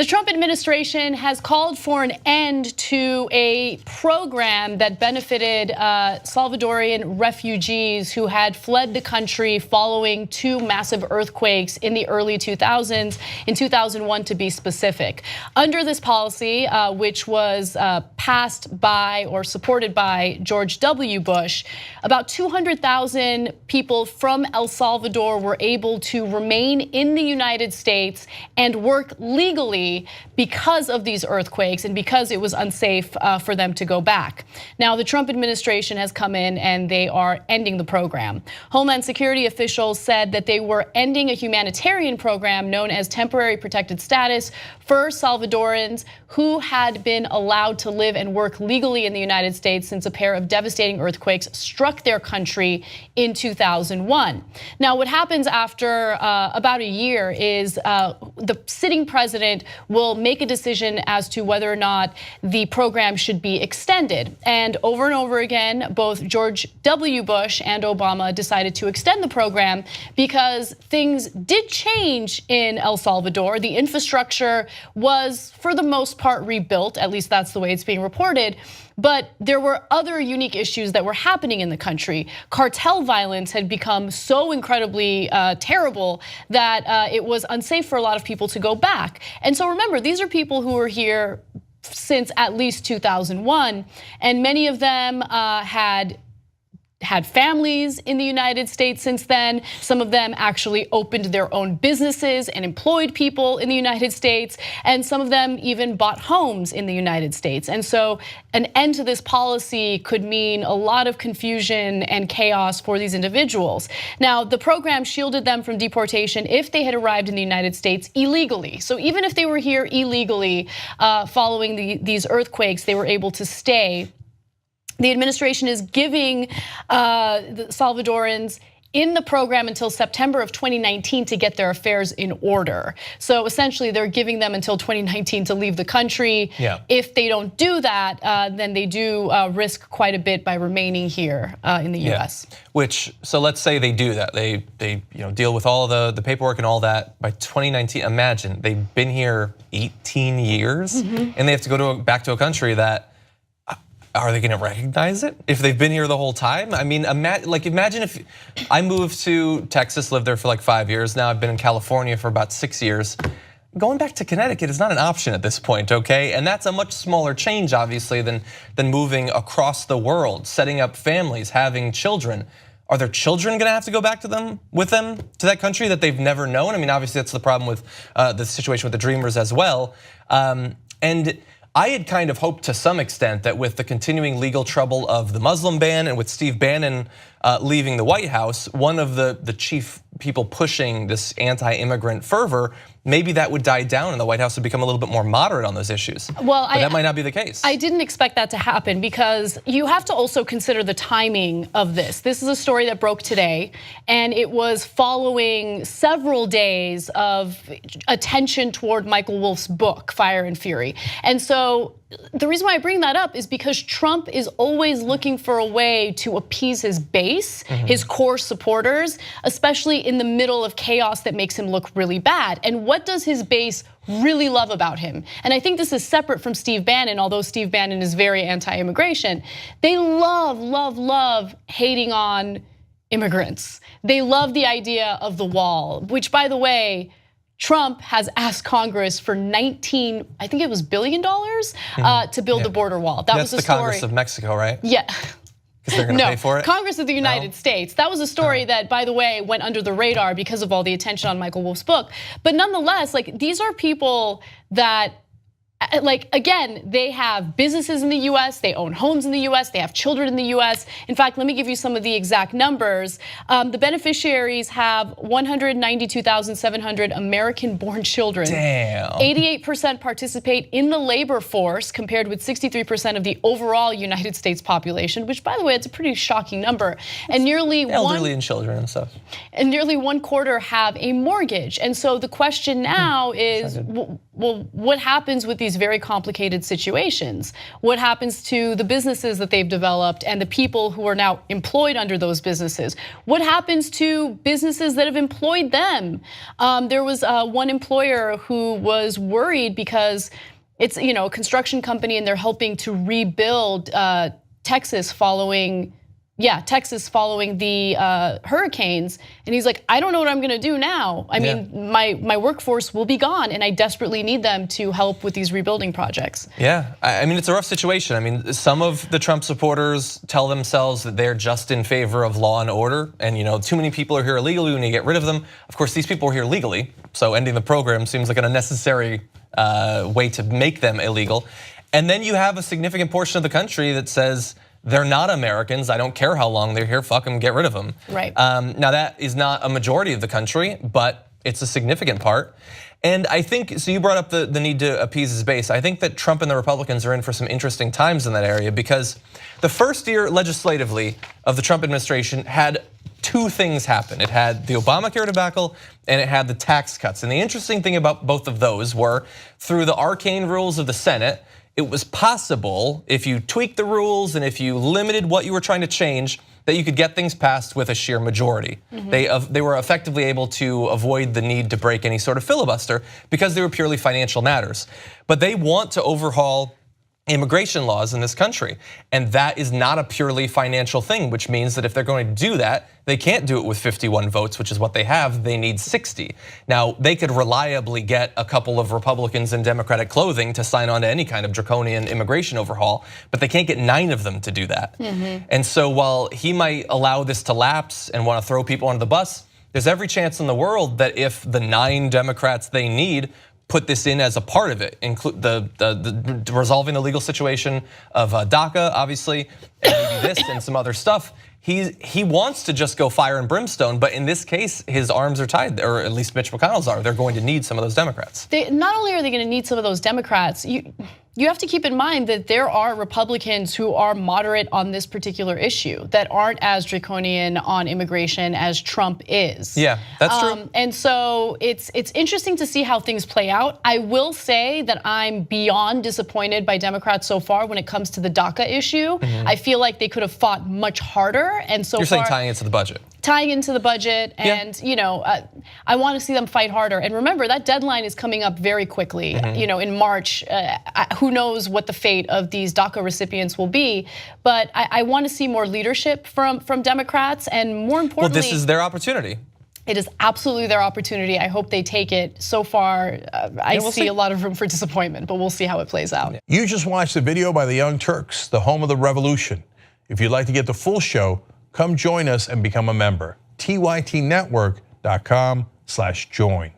The Trump administration has called for an end to a program that benefited Salvadorian refugees who had fled the country following two massive earthquakes in the early 2000s, in 2001 to be specific. Under this policy, which was passed by or supported by George W. Bush, about 200,000 people from El Salvador were able to remain in the United States and work legally because of these earthquakes and because it was unsafe for them to go back. Now, the Trump administration has come in and they are ending the program. Homeland Security officials said that they were ending a humanitarian program known as temporary protected status for Salvadorans who had been allowed to live and work legally in the United States since a pair of devastating earthquakes struck their country in 2001. Now, what happens after about a year is the sitting president will make a decision as to whether or not the program should be extended. And over again, both George W. Bush and Obama decided to extend the program because things did change in El Salvador. The infrastructure was, for the most part, rebuilt, at least that's the way it's being reported. But there were other unique issues that were happening in the country. Cartel violence had become so incredibly terrible that it was unsafe for a lot of people to go back. And so remember, these are people who were here since at least 2001, and many of them had families in the United States since then. Some of them actually opened their own businesses and employed people in the United States. And some of them even bought homes in the United States. And so an end to this policy could mean a lot of confusion and chaos for these individuals. Now, the program shielded them from deportation if they had arrived in the United States illegally. So even if they were here illegally following these earthquakes, they were able to stay. The administration is giving the Salvadorans in the program until September of 2019 to get their affairs in order. So essentially, they're giving them until 2019 to leave the country. Yeah. If they don't do that, then they do risk quite a bit by remaining here in the US. Which, so let's say they do that. They deal with all the paperwork and all that by 2019. Imagine they've been here 18 years and they have to go back to a country that. Are they gonna recognize it if they've been here the whole time? I mean, imagine if I moved to Texas, lived there for like 5 years. Now I've been in California for about 6 years. Going back to Connecticut is not an option at this point, okay? And that's a much smaller change, obviously, than moving across the world, setting up families, having children. Are their children gonna have to go back to that country that they've never known? I mean, obviously that's the problem with the situation with the Dreamers as well. And I had kind of hoped to some extent that with the continuing legal trouble of the Muslim ban and with Steve Bannon leaving the White House, one of the chief people pushing this anti-immigrant fervor, maybe that would die down and the White House would become a little bit more moderate on those issues. Well, but that might not be the case. I didn't expect that to happen because you have to also consider the timing of this. This is a story that broke today and it was following several days of attention toward Michael Wolff's book, Fire and Fury. And so the reason why I bring that up is because Trump is always looking for a way to appease his base, his core supporters, especially in the middle of chaos that makes him look really bad. And what does his base really love about him? And I think this is separate from Steve Bannon, although Steve Bannon is very anti-immigration. They love hating on immigrants. They love the idea of the wall, which, by the way, Trump has asked Congress for I think it was $1 billion to build the border wall. That's the Congress of Mexico, right? Yeah. Because they're gonna pay for it? Congress of the United States. That was a story that, by the way, went under the radar because of all the attention on Michael Wolff's book. But nonetheless, these are people that, again, they have businesses in the US, they own homes in the US, they have children in the US. In fact, let me give you some of the exact numbers. The beneficiaries have 192,700 American-born children. Damn. 88% participate in the labor force compared with 63% of the overall United States population, which, by the way, it's a pretty shocking number. And nearly elderly and children and stuff. And nearly 1/4 have a mortgage. And so the question now is, well, what happens with these very complicated situations? What happens to the businesses that they've developed and the people who are now employed under those businesses? What happens to businesses that have employed them? There was one employer who was worried because it's a construction company and they're helping to rebuild Texas following the hurricanes, and he's like, I don't know what I'm going to do now. I mean, my workforce will be gone, and I desperately need them to help with these rebuilding projects. Yeah, I mean, it's a rough situation. I mean, some of the Trump supporters tell themselves that they're just in favor of law and order, and too many people are here illegally. We need to get rid of them. Of course, these people are here legally, so ending the program seems like an unnecessary way to make them illegal. And then you have a significant portion of the country that says, they're not Americans. I don't care how long they're here. Fuck them, get rid of them. Right. Now that is not a majority of the country, but it's a significant part. And I think, so you brought up the need to appease his base. I think that Trump and the Republicans are in for some interesting times in that area, because the first year legislatively of the Trump administration had two things happen. It had the Obamacare debacle and it had the tax cuts. And the interesting thing about both of those were, through the arcane rules of the Senate, it was possible, if you tweaked the rules and if you limited what you were trying to change, that you could get things passed with a sheer majority. They were effectively able to avoid the need to break any sort of filibuster because they were purely financial matters. But they want to overhaul immigration laws in this country, and that is not a purely financial thing, which means that if they're going to do that, they can't do it with 51 votes, which is what they have. They need 60. Now, they could reliably get a couple of Republicans in Democratic clothing to sign on to any kind of draconian immigration overhaul, but they can't get 9 of them to do that. And so while he might allow this to lapse and want to throw people under the bus, there's every chance in the world that if the 9 Democrats they need put this in as a part of it, include the resolving the legal situation of DACA, obviously, and maybe this and some other stuff. He wants to just go fire and brimstone, but in this case, his arms are tied, or at least Mitch McConnell's are. They're going to need some of those Democrats. Not only are they going to need some of those Democrats, you have to keep in mind that there are Republicans who are moderate on this particular issue that aren't as draconian on immigration as Trump is. Yeah, that's true. And so it's interesting to see how things play out. I will say that I'm beyond disappointed by Democrats so far when it comes to the DACA issue. I feel like they could have fought much harder, and so You're far, saying tying it to the budget. Tying into the budget, and I want to see them fight harder. And remember, that deadline is coming up very quickly. In March, who knows what the fate of these DACA recipients will be? But I want to see more leadership from Democrats, and more importantly, well, this is their opportunity. It is absolutely their opportunity. I hope they take it. So far, I see a lot of room for disappointment, but we'll see how it plays out. You just watched the video by the Young Turks, the home of the revolution. If you'd like to get the full show, come join us and become a member. tytnetwork.com/join.